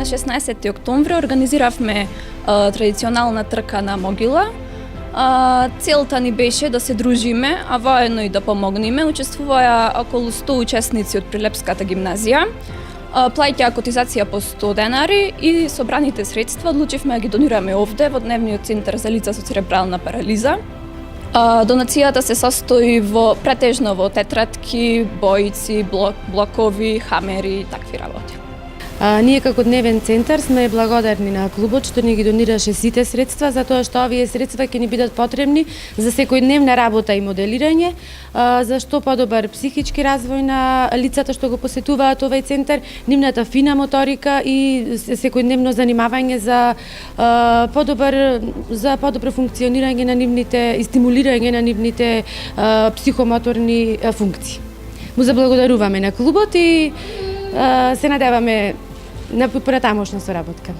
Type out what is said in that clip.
на 16 октомври организиравме традиционална трка на могила. Целта ни беше да се дружиме, а воедно и да помогнеме. Учествуваа околу 100 учесници од Прилепската гимназија. Плаќаа котизација по 100 денари и собраните средства одлучивме да ги донираме овде во Дневниот центар за лица со церебрална парализа. Донацијата се состои претежно во тетрадки, боици, блокови, хамери и такви работи. Ние како Дневен центар сме благодарни на клубот што ни ги донираше сите средства, затоа што овие средства ќе ни бидат потребни за секојдневна работа и моделирање, за што подобар психички развој на лицата што го посетуваат овој центар, нивната фина моторика и секојдневно занимавање за подобро функционирање на нивните и стимулирање на нивните психомоторни функции. Му заблагодаруваме на клубот и се надеваме на понатамошна соработка.